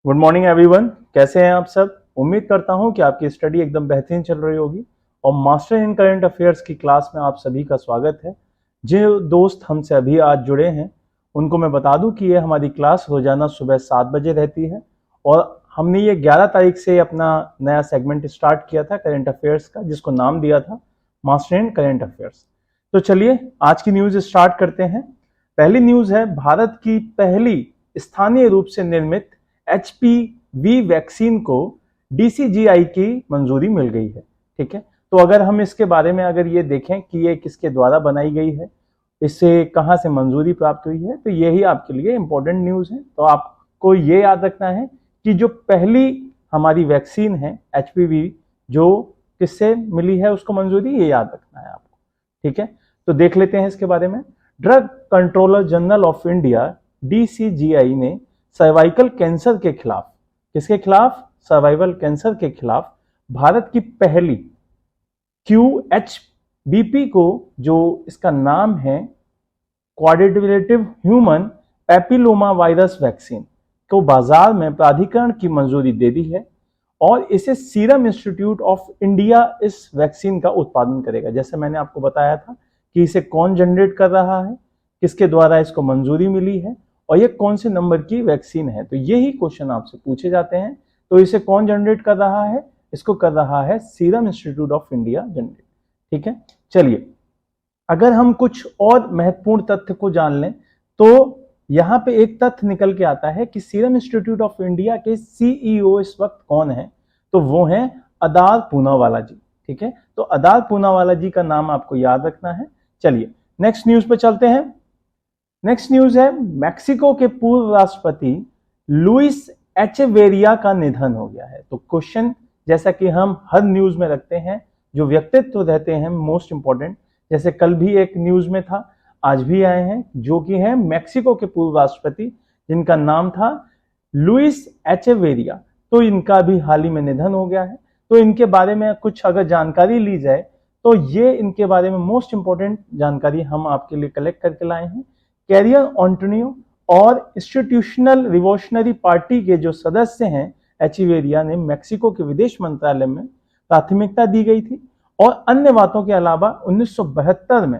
Good morning everyone. कैसे हैं आप सब? उम्मीद करता हूं कि आपकी स्टडी एकदम बेहतरीन चल रही होगी और मास्टर इन करंट अफेयर्स की क्लास में आप सभी का स्वागत है। जो दोस्त हमसे अभी आज जुड़े हैं उनको मैं बता दूं कि ये हमारी क्लास रोजाना सुबह 7 बजे रहती है और हमने ये 11 तारीख से अपना नया सेगमेंट स्टार्ट किया था करंट अफेयर्स का, जिसको नाम दिया था मास्टर इन करंट अफेयर्स। तो चलिए आज की न्यूज स्टार्ट करते हैं। पहली न्यूज है, भारत की पहली स्थानीय रूप से निर्मित HPV वैक्सीन को DCGI की मंजूरी मिल गई है। ठीक है, तो अगर हम इसके बारे में अगर ये देखें कि ये किसके द्वारा बनाई गई है, इससे कहां से मंजूरी प्राप्त हुई है, तो यही आपके लिए इंपॉर्टेंट न्यूज है। तो आपको ये याद रखना है कि जो पहली हमारी वैक्सीन है HPV, जो किससे मिली है उसको मंजूरी, ये याद रखना है आपको। ठीक है, तो देख लेते हैं इसके बारे में। Drug controller general of India DCGI ने सर्वाइकल कैंसर के खिलाफ, किसके खिलाफ? सर्वाइवल कैंसर के खिलाफ भारत की पहली QHBP को, जो इसका नाम है quadrilateral human papilloma virus vaccine, को बाजार में प्राधिकरण की मंजूरी दे दी है और इसे सीरम इंस्टीट्यूट ऑफ इंडिया इस वैक्सीन का उत्पादन करेगा। जैसे मैंने आपको बताया था कि इसे कौन जनरेट कर रहा है, किसके द्वारा इसको मंजूरी मिली है और ये कौन से नंबर की वैक्सीन है, तो यही क्वेश्चन आपसे पूछे जाते हैं। तो इसे कौन जनरेट कर रहा है? इसको कर रहा है serum institute of India generate. ठीक है, चलिए अगर हम कुछ और महत्वपूर्ण तथ्य को जान लें तो यहां पे एक तथ्य निकल के आता है कि सीरम इंस्टीट्यूट ऑफ इंडिया के CEO इस वक्त कौन है, तो वो हैं अदार पूनावाला जी। ठीक है, तो अदार पूनावाला जी का नाम आपको याद रखना है। चलिए नेक्स्ट न्यूज पे चलते हैं। नेक्स्ट न्यूज है, मैक्सिको के पूर्व राष्ट्रपति लुइस एचेवेरिया का निधन हो गया है। तो क्वेश्चन जैसा कि हम हर न्यूज में रखते हैं, जो व्यक्तित्व रहते हैं मोस्ट इंपॉर्टेंट, जैसे कल भी एक न्यूज में था, आज भी आए हैं, जो कि है मैक्सिको के पूर्व राष्ट्रपति जिनका नाम था लुइस एचेवेरिया। तो इनका भी हाल ही में निधन हो गया है। तो इनके बारे में कुछ अगर जानकारी ली जाए तो ये इनके बारे में मोस्ट इंपॉर्टेंट जानकारी हम आपके लिए कलेक्ट करके लाए हैं। कैरियर ऑन्टोनियो और इंस्टीट्यूशनल रिवोल्यूशनरी पार्टी के जो सदस्य हैं एचेवेरिया ने मैक्सिको के विदेश मंत्रालय में प्राथमिकता दी गई थी और अन्य बातों के अलावा 1972 में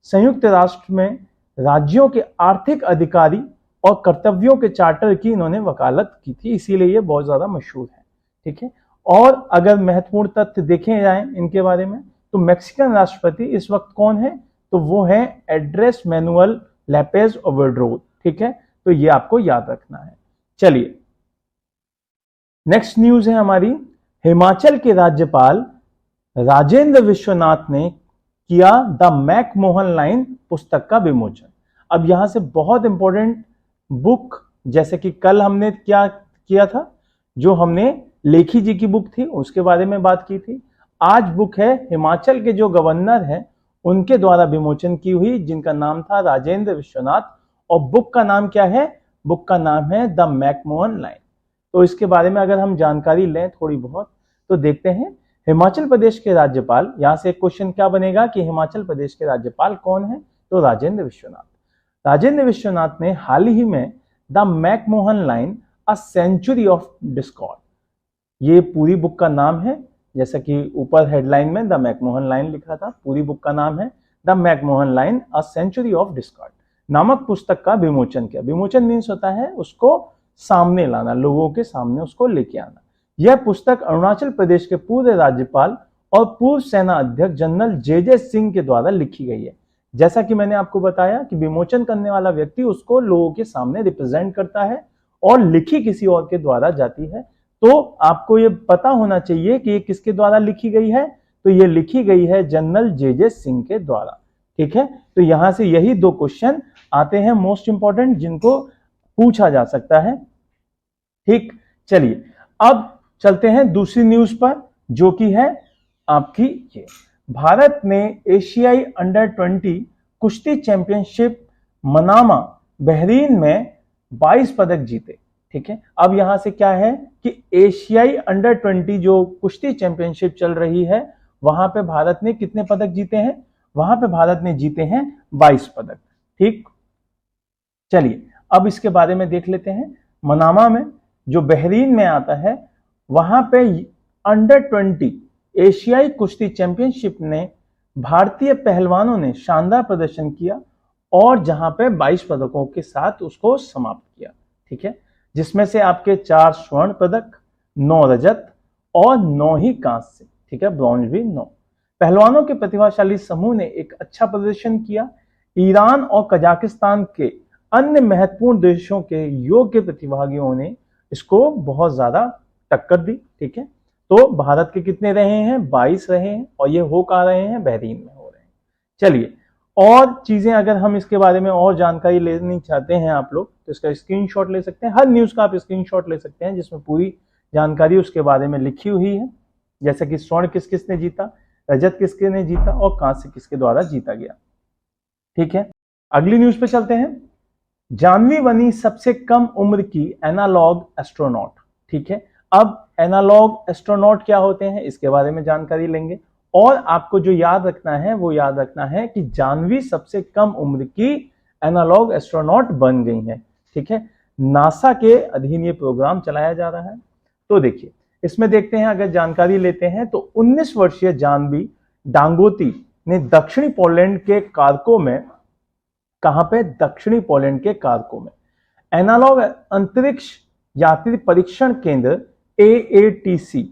संयुक्त राष्ट्र में राज्यों के आर्थिक अधिकारी और कर्तव्यों के चार्टर की इन्होंने वकालत की थी, इसीलिए ये बहुत ज्यादा मशहूर है। ठीक है, और अगर महत्वपूर्ण तथ्य देखे जाएं इनके बारे में तो मैक्सिकन राष्ट्रपति इस वक्त कौन है, तो वो है एड्रेस मैनुअल लैपेज ओब्राडोर। ठीक है, तो ये आपको याद रखना है। चलिए नेक्स्ट न्यूज है हमारी, हिमाचल के राज्यपाल राजेंद्र विश्वनाथ ने किया द मैकमोहन लाइन पुस्तक का विमोचन। अब यहां से बहुत इंपॉर्टेंट बुक, जैसे कि कल हमने क्या किया था, जो हमने लेखी जी की बुक थी उसके बारे में बात की थी। आज बुक है हिमाचल के जो गवर्नर हैं उनके द्वारा विमोचन की हुई, जिनका नाम था राजेंद्र विश्वनाथ, और बुक का नाम क्या है? बुक का नाम है द मैकमोहन लाइन। तो इसके बारे में अगर हम जानकारी लें थोड़ी बहुत तो देखते हैं। हिमाचल प्रदेश के राज्यपाल, यहां से एक क्वेश्चन क्या बनेगा कि हिमाचल प्रदेश के राज्यपाल कौन है, तो राजेंद्र विश्वनाथ। राजेंद्र विश्वनाथ ने हाल ही में the McMahon line a century of discord, ये पूरी बुक का नाम है, जैसा कि ऊपर हेडलाइन में द मैकमोहन लाइन लिखा था, पूरी बुक का नाम है the McMahon line a century of discord नामक पुस्तक का विमोचन किया। विमोचन मीन्स होता है उसको सामने लाना, लोगों के सामने उसको लेके आना। यह पुस्तक अरुणाचल प्रदेश के पूर्व राज्यपाल और पूर्व सेना अध्यक्ष जनरल जे सिंह के द्वारा लिखी गई है। जैसा कि मैंने आपको बताया कि विमोचन करने वाला व्यक्ति उसको लोगों के सामने रिप्रेजेंट करता है और लिखी किसी और के द्वारा जाती है। तो आपको ये पता होना चाहिए कि ये किसके द्वारा लिखी गई है, तो ये लिखी गई है जनरल जे सिंह के द्वारा। ठीक है, तो यहां से यही दो क्वेश्चन आते हैं मोस्ट इंपॉर्टेंट, जिनको पूछा जा सकता है। ठीक, चलिए अब चलते हैं दूसरी न्यूज पर, जो कि है आपकी ये, भारत ने एशियाई अंडर 20 कुश्ती चैंपियनशिप मनामा बहरीन में 22 पदक जीते। ठीक है, अब यहां से क्या है कि एशियाई अंडर 20 जो कुश्ती चैंपियनशिप चल रही है वहां पे भारत ने कितने पदक जीते हैं? वहां पे भारत ने जीते हैं 22 पदक। ठीक, चलिए अब इसके बारे में देख लेते हैं। मनामा में जो बहरीन में आता है, वहां पे अंडर 20 एशियाई कुश्ती चैंपियनशिप ने भारतीय पहलवानों ने शानदार प्रदर्शन किया और जहां पे 22 पदकों के साथ उसको समाप्त किया। ठीक है, जिसमें से आपके 4 स्वर्ण पदक, 9 रजत और 9 ही कांस्य। ठीक है, ब्रॉन्ज भी 9। पहलवानों के प्रतिभाशाली समूह ने एक अच्छा प्रदर्शन किया। ईरान और कजाकिस्तान के अन्य महत्वपूर्ण देशों के योग्य प्रतिभागियों ने इसको बहुत ज्यादा टक्कर दी। ठीक है, तो भारत के कितने रहे हैं? 22 रहे हैं और ये हो कहाँ रहे हैं? बहरीन में हो रहे हैं। चलिए, और चीजें अगर हम इसके बारे में और जानकारी लेनी चाहते हैं आप लोग, तो इसका स्क्रीनशॉट ले सकते हैं। हर न्यूज का आप स्क्रीनशॉट ले सकते हैं जिसमें पूरी जानकारी उसके बारे में लिखी हुई है, जैसे कि स्वर्ण किस किसने जीता, रजत किसके ने जीता और कांस्य किसके द्वारा जीता गया। ठीक है, अगली न्यूज पे चलते हैं। जानवी बनी सबसे कम उम्र की एनालॉग एस्ट्रोनॉट। ठीक है, अब एनालॉग एस्ट्रोनॉट क्या होते हैं इसके बारे में जानकारी लेंगे। और आपको जो याद रखना है वो याद रखना है कि जानवी सबसे कम उम्र की एनालॉग एस्ट्रोनॉट बन गई हैं। ठीक है, नासा के अधीन ये प्रोग्राम चलाया जा रहा है। तो देखिए, इसमें देखते हैं, अगर जानकारी लेते हैं तो 19 वर्षीय जानवी डांगोती ने दक्षिणी पोलैंड के कारको में, कहां पे? दक्षिणी पोलैंड के कारको में एनालॉग अंतरिक्ष यात्री परीक्षण केंद्र AATC,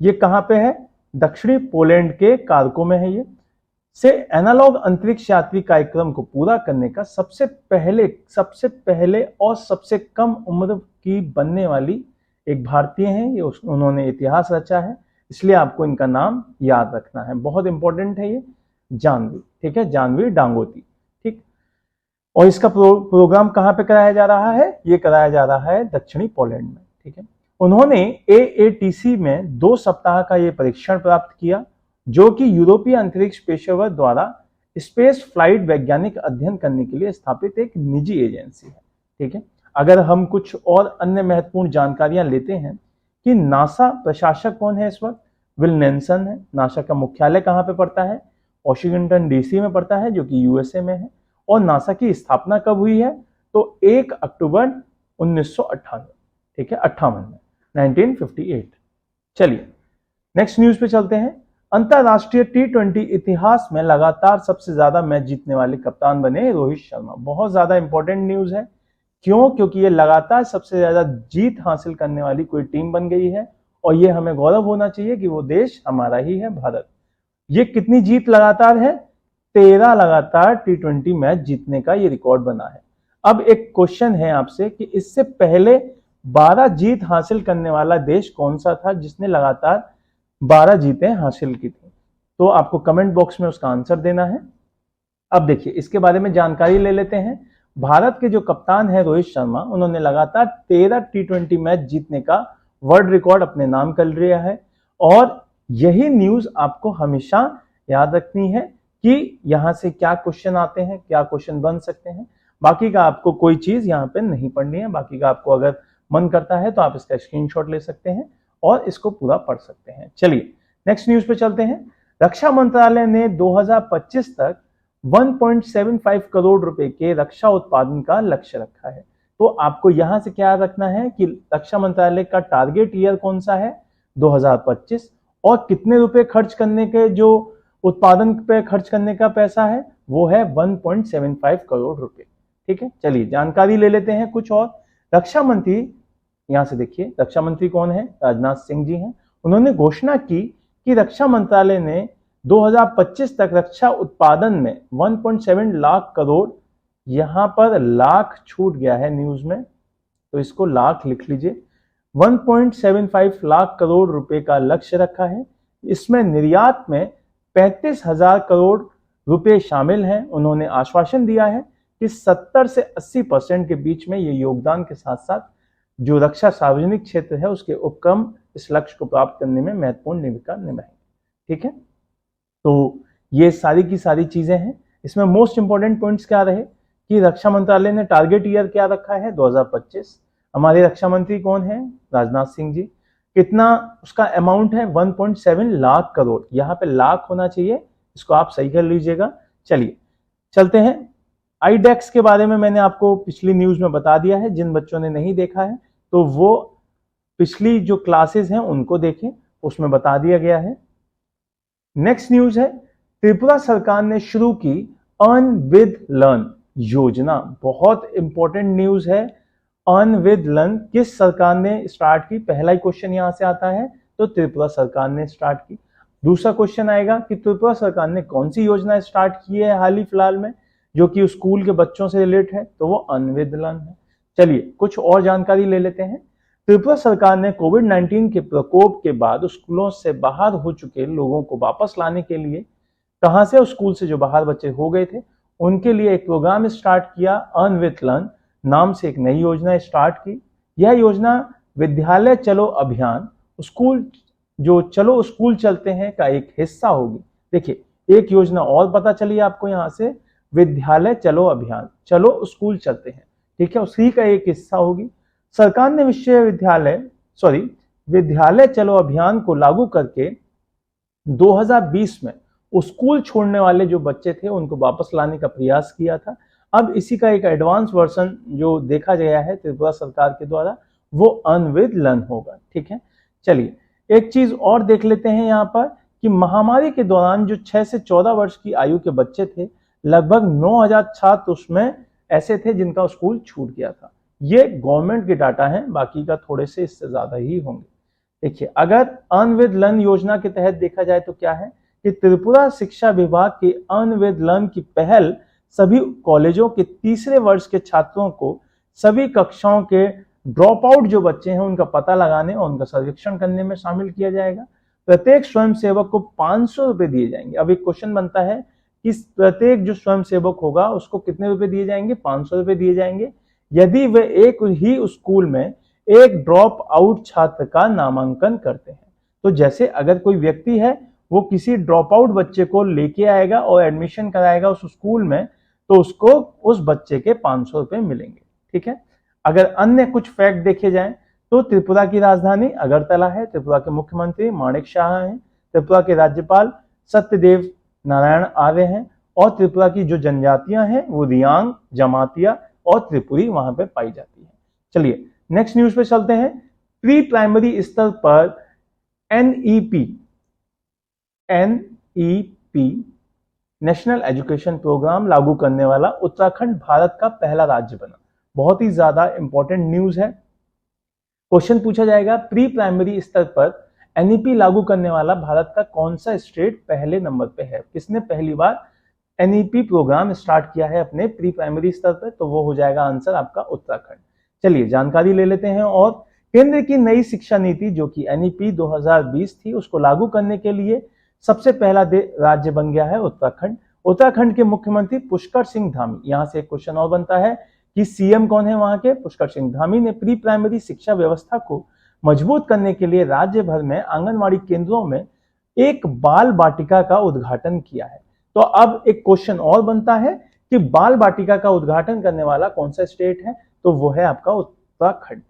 ये कहां पे है? दक्षिणी पोलैंड के कारको में है। ये से एनालॉग अंतरिक्ष यात्री कार्यक्रम को पूरा करने का सबसे पहले और सबसे कम उम्र की बनने वाली एक भारतीय हैं। ये उन्होंने इतिहास रचा है, इसलिए आपको इनका नाम याद रखना है, बहुत इंपॉर्टेंट है ये, जानवी। ठीक है, जानवी डांगोती। ठीक, और इसका प्रोग्राम कहां पे कराया जा रहा है? ये कराया जा रहा है दक्षिणी पोलैंड में। ठीक है, उन्होंने AATC में 2 सप्ताह का ये परीक्षण प्राप्त किया, जो कि यूरोपीय अंतरिक्ष पेशेवर द्वारा स्पेस फ्लाइट वैज्ञानिक अध्ययन करने के लिए स्थापित एक निजी एजेंसी है। ठीक है, अगर हम कुछ और अन्य महत्वपूर्ण जानकारियां लेते हैं कि नासा प्रशासक कौन है इस वक्त? विल नेल्सन है। नासा का मुख्यालय कहां पे पड़ता है? वॉशिंगटन DC में पड़ता है, जो कि USA में है। और नासा की स्थापना कब हुई है? तो 1 अक्टूबर 1958। ठीक है, 58 में, 1958। चलिए नेक्स्ट न्यूज पे चलते हैं। अंतरराष्ट्रीय T20 इतिहास में लगातार सबसे ज्यादा मैच जीतने वाले कप्तान बने रोहित शर्मा। बहुत ज्यादा इंपॉर्टेंट न्यूज है। क्यों? क्योंकि ये लगातार सबसे ज्यादा जीत हासिल करने वाली कोई टीम बन गई है और ये हमें गौरव होना चाहिए कि वो देश हमारा ही है, भारत। ये कितनी जीत लगातार है? 13 लगातार T20 मैच जीतने का ये रिकॉर्ड बना है। अब एक क्वेश्चन है आपसे कि इससे पहले 12 जीत हासिल करने वाला देश कौन सा था जिसने लगातार 12 जीतें हासिल की थी? तो आपको कमेंट बॉक्स में उसका आंसर देना है। अब देखिए, इसके बारे में जानकारी ले लेते हैं। भारत के जो कप्तान है रोहित शर्मा, उन्होंने लगातार 13 T20 मैच जीतने का वर्ल्ड रिकॉर्ड अपने नाम कर लिया है। और यही न्यूज आपको हमेशा याद रखनी है कि यहां से क्या क्वेश्चन आते हैं, क्या क्वेश्चन बन सकते हैं। बाकी का आपको कोई चीज यहाँ पे नहीं पढ़नी है। बाकी का आपको अगर मन करता है तो आप इसका स्क्रीनशॉट ले सकते हैं और इसको पूरा पढ़ सकते हैं। चलिए नेक्स्ट न्यूज पे चलते हैं। रक्षा मंत्रालय ने 2025 तक 1.75 करोड़ रुपए के रक्षा उत्पादन का लक्ष्य रखा है। तो आपको यहां से क्या रखना है कि रक्षा मंत्रालय का टारगेट ईयर कौन सा है? 2025। और कितने रुपए खर्च करने के, जो उत्पादन पे खर्च करने का पैसा है, वो है 1.75 करोड़ रुपए। ठीक है, चलिए जानकारी ले लेते हैं कुछ और। रक्षा मंत्री, यहां से देखिए, रक्षा मंत्री कौन है? राजनाथ सिंह जी हैं। उन्होंने घोषणा की कि रक्षा मंत्रालय ने 2025 तक रक्षा उत्पादन में 1.7 लाख करोड़, यहां पर लाख छूट गया है न्यूज में, तो इसको लाख लिख लीजिए, 1.75 लाख करोड़ रुपए का लक्ष्य रखा है। इसमें निर्यात में 35,000 करोड़ रुपए शामिल हैं। उन्होंने आश्वासन दिया है कि 70 से 80% के बीच में ये योगदान के साथ साथ जो रक्षा सार्वजनिक क्षेत्र है उसके उपक्रम इस लक्ष्य को प्राप्त करने में महत्वपूर्ण भूमिका निभाएंगे। ठीक है, तो ये सारी की सारी चीजें हैं। इसमें मोस्ट इंपॉर्टेंट पॉइंट्स क्या रहे कि रक्षा मंत्रालय ने टारगेट ईयर क्या रखा है? 2025। हमारे रक्षा मंत्री कौन है? राजनाथ सिंह जी। कितना उसका अमाउंट है? 1.7 लाख करोड़। यहाँ पे लाख होना चाहिए, इसको आप सही कर लीजिएगा। चलिए चलते हैं। IDEX के बारे में मैंने आपको पिछली न्यूज में बता दिया है। जिन बच्चों ने नहीं देखा है तो वो पिछली जो क्लासेस हैं उनको देखें, उसमें बता दिया गया है। नेक्स्ट न्यूज है, त्रिपुरा सरकार ने शुरू की अर्न विद लर्न योजना। बहुत इंपॉर्टेंट न्यूज है। अर्न विद लर्न किस सरकार ने स्टार्ट की? पहला ही क्वेश्चन यहां से आता है, तो त्रिपुरा सरकार ने स्टार्ट की। दूसरा क्वेश्चन आएगा कि त्रिपुरा सरकार ने कौन सी योजना स्टार्ट की है हाल ही फिलहाल में जो कि स्कूल के बच्चों से रिलेटेड है, तो वो अर्न विद लर्न है। चलिए कुछ और जानकारी ले लेते हैं। त्रिपुरा सरकार ने कोविड-19 के प्रकोप के बाद स्कूलों से बाहर हो चुके लोगों को वापस लाने के लिए, कहां से? स्कूल से जो बाहर बच्चे हो गए थे उनके लिए एक प्रोग्राम स्टार्ट किया, अर्न विद लर्न नाम से एक नई योजना स्टार्ट की। यह योजना विद्यालय चलो अभियान, स्कूल जो चलो स्कूल चलते हैं का एक हिस्सा होगी। देखिए एक योजना और पता चली आपको यहां से, विद्यालय चलो अभियान, चलो स्कूल चलते हैं, ठीक है, उसी का एक हिस्सा होगी। सरकार ने विद्यालय चलो अभियान को लागू करके 2020 में स्कूल छोड़ने वाले जो बच्चे थे उनको वापस लाने का प्रयास किया था। अब इसी का एक एडवांस वर्जन जो देखा गया है त्रिपुरा सरकार के द्वारा, वो अर्न विद लर्न होगा, ठीक है। चलिए एक चीज और देख लेते हैं यहाँ पर कि महामारी के दौरान जो 6 से 14 वर्ष की आयु के बच्चे थे, लगभग 9,000 छात्र उसमें ऐसे थे जिनका स्कूल छूट गया था। ये गवर्नमेंट के डाटा हैं, बाकी का थोड़े से इससे ज्यादा ही होंगे। देखिए अगर अर्न विद लर्न योजना के तहत देखा जाए तो क्या है कि त्रिपुरा शिक्षा विभाग की अर्न विद लर्न की पहल सभी कॉलेजों के तीसरे वर्ष के छात्रों को सभी कक्षाओं के ड्रॉप आउट जो बच्चे हैं उनका पता लगाने और उनका सर्वेक्षण करने में शामिल किया जाएगा। प्रत्येक स्वयंसेवक को 500 रुपए दिए जाएंगे। अब एक क्वेश्चन बनता है कि प्रत्येक जो स्वयंसेवक होगा उसको कितने रुपए दिए जाएंगे? 500 रुपए दिए जाएंगे यदि वे एक ही स्कूल में एक ड्रॉप आउट छात्र का नामांकन करते हैं। तो जैसे अगर कोई व्यक्ति है वो किसी ड्रॉप आउट बच्चे को लेके आएगा और एडमिशन कराएगा उस स्कूल में, तो उसको उस बच्चे के 500 रुपए मिलेंगे, ठीक है। अगर अन्य कुछ फैक्ट देखे जाएं तो त्रिपुरा की राजधानी अगरतला है, त्रिपुरा के मुख्यमंत्री माणिक शाह हैं, त्रिपुरा के राज्यपाल सत्यदेव नारायण आर्य हैं और त्रिपुरा की जो जनजातियां हैं वो रियांग, जमातिया और त्रिपुरी वहां पे पाई जाती है। चलिए नेक्स्ट न्यूज पे चलते हैं। प्री प्राइमरी स्तर पर एनईपी नेशनल एजुकेशन प्रोग्राम लागू करने वाला उत्तराखंड भारत का पहला राज्य बना। बहुत ही ज्यादा इंपॉर्टेंट न्यूज है। क्वेश्चन पूछा जाएगा प्री प्राइमरी स्तर पर एनईपी लागू करने वाला भारत का कौन सा स्टेट पहले नंबर पे है? किसने पहली बार एनईपी प्रोग्राम स्टार्ट किया है अपने प्री प्राइमरी स्तर पर? तो वो हो जाएगा आंसर आपका उत्तराखंड। चलिए जानकारी ले लेते हैं। और केंद्र की नई शिक्षा नीति जो कि एनईपी 2020 थी उसको लागू करने के लिए सबसे पहला राज्य बन गया है उत्तराखंड। उत्तराखंड के मुख्यमंत्री पुष्कर सिंह धामी, यहां से एक क्वेश्चन और बनता है कि सीएम कौन है वहां के? पुष्कर सिंह धामी ने प्री प्राइमरी शिक्षा व्यवस्था को मजबूत करने के लिए राज्य भर में आंगनवाड़ी केंद्रों में एक बाल बाटिका का उद्घाटन किया है। तो अब एक क्वेश्चन और बनता है कि बाल बाटिका का उद्घाटन करने वाला कौन सा स्टेट है? तो वो है आपका उत्तराखंड।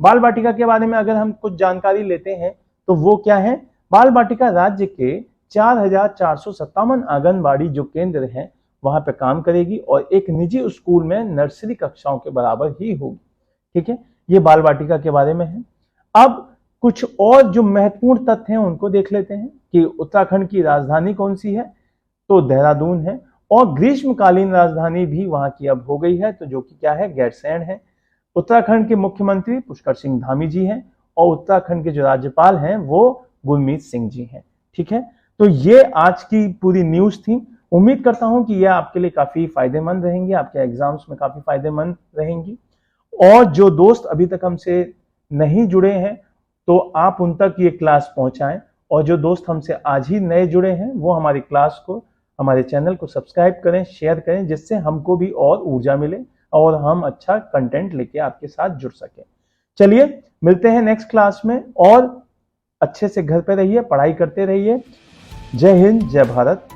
बाल बाटिका के बारे में अगर हम कुछ जानकारी लेते हैं तो वो क्या है? बाल बाटिका राज्य के 4,457 आंगनबाड़ी जो केंद्र हैं वहां पे काम करेगी और एक निजी स्कूल में नर्सरी कक्षाओं के बराबर ही होगी, ठीक है। ये बाल बाटिका के बारे में है। अब कुछ और जो महत्वपूर्ण तथ्य हैं उनको देख लेते हैं कि उत्तराखंड की राजधानी कौन सी है? तो देहरादून है और ग्रीष्मकालीन राजधानी भी वहां की अब हो गई है, तो जो कि क्या है? गैरसैंण है। उत्तराखंड के मुख्यमंत्री पुष्कर सिंह धामी जी हैं और उत्तराखंड के जो राज्यपाल हैं वो गुरमीत सिंह जी हैं, ठीक है। तो ये आज की पूरी न्यूज थी। उम्मीद करता हूं कि यह आपके लिए काफी फायदेमंद रहेंगी, आपके एग्जाम्स में काफी फायदेमंद रहेंगी। और जो दोस्त अभी तक हमसे नहीं जुड़े हैं तो आप उन तक ये क्लास पहुंचाएं, और जो दोस्त हमसे आज ही नए जुड़े हैं वो हमारी क्लास को, हमारे चैनल को सब्सक्राइब करें, शेयर करें, जिससे हमको भी और ऊर्जा मिले और हम अच्छा कंटेंट लेके आपके साथ जुड़ सकें। चलिए मिलते हैं नेक्स्ट क्लास में, और अच्छे से घर पे रहिए, पढ़ाई करते रहिए। जय हिंद, जय भारत।